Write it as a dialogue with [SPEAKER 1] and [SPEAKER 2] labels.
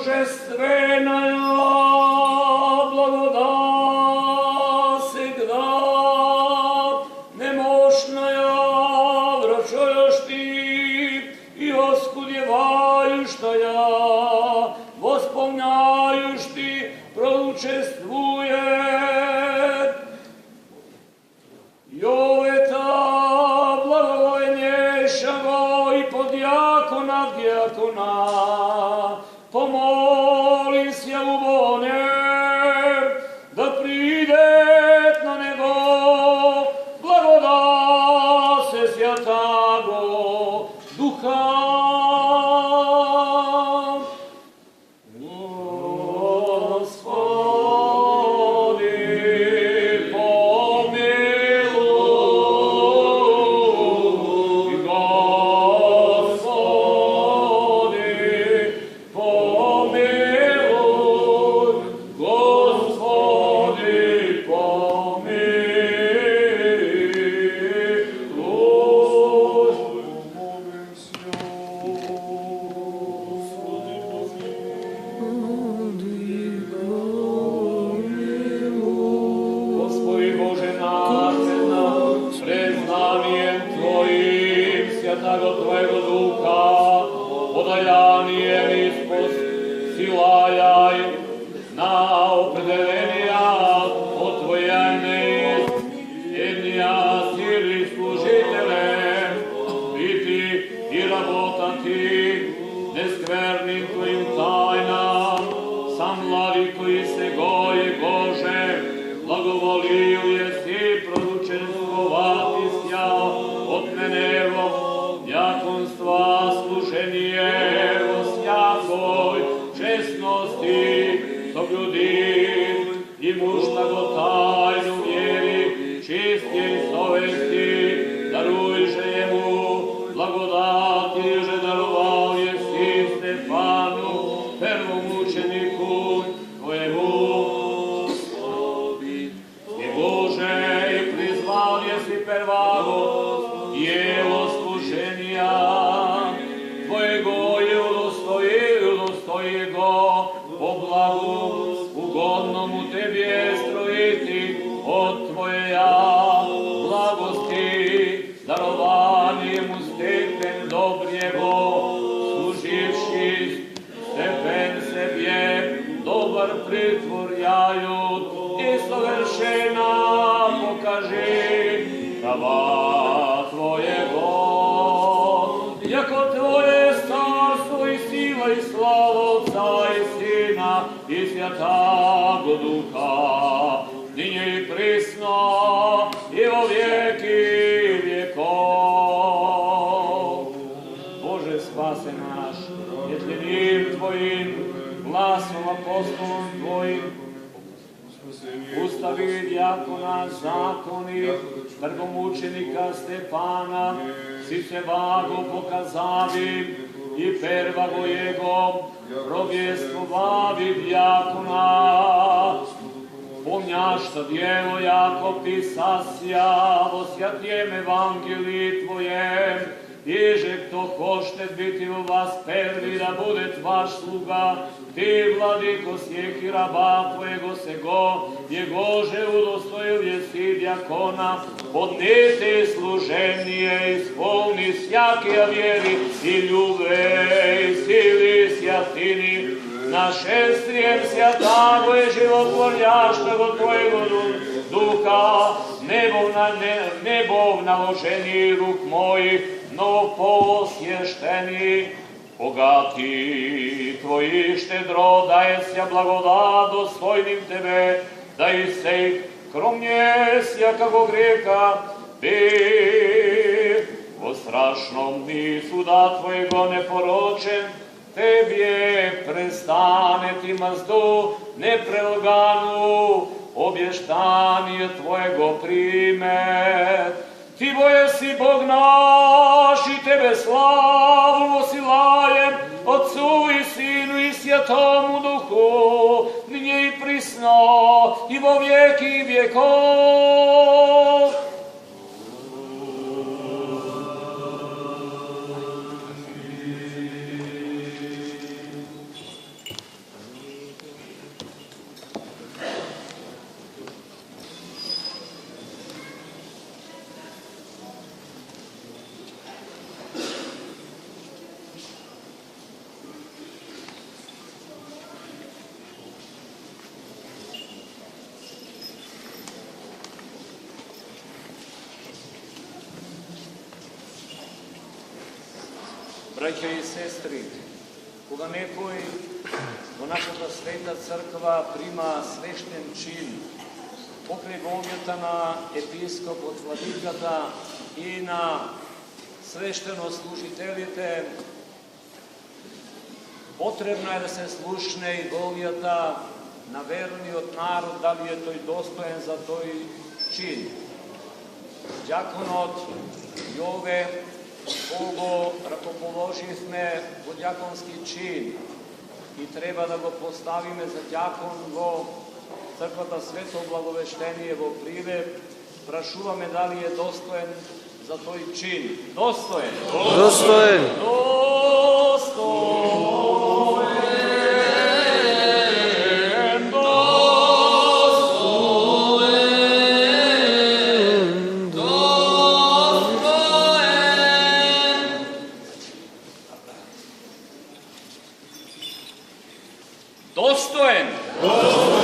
[SPEAKER 1] божественная благодать всегда немощная, врачуешь ты и оскудевающая, восполняешь ты, проучествует. Йовета благовойнейшего и подьякона дьякона, помолись я убоне, да придет на него благодать святаго Духа. Ustavi djakona zakoni, trgomučenika Stefana, si se vago pokazavi i pervago jego provjestovavi djakona. Pomnjašta djevo jako pisasja, o svjatjem evangeliji tvojem, iže kto hošte biti u vas prvi da bude vaš sluga, ti, vladiko, sjeki raba tvojego sego, jegože udostojil jesi djakona, podneti služenije, ispolni sjakija vjeri i ljube i sili sjatini, na šestrijem sjatago je životvorjaštego tvojego duha, nebov naloženi ruk mojih, novoposješteni, bogati tvoji štedro daje sja blagodat dostojnim tebe, da i sej krom nje sjakavog greka bi o strašnom dni suda tvojego neporočen, tebje prestane ti mazdu neprelganu, obještanje tvojego primet. Ti boje si Bog naš i tebe slavu osilajem, Otcu i Sinu i Svjatomu Duhu, nje i prisno i vo vijeki vjekov. Браќа и сестри, кога некој во нашата света црква прима свештен чин, покрај волјата на епископот, владиката и на свештенослужителите, потребно е да се слушне и волјата на верниот народ, дали е тој достоен за тој чин. Дјаконот Јове, кого ракоположивме во дјаконски чин и треба да го поставиме за дјакон во црквата Свето Благовештение во Прилеп, прашуваме дали е достоен за тој чин. Достоен!
[SPEAKER 2] Достоен!
[SPEAKER 1] Достоен! Достоен!
[SPEAKER 2] Достоен!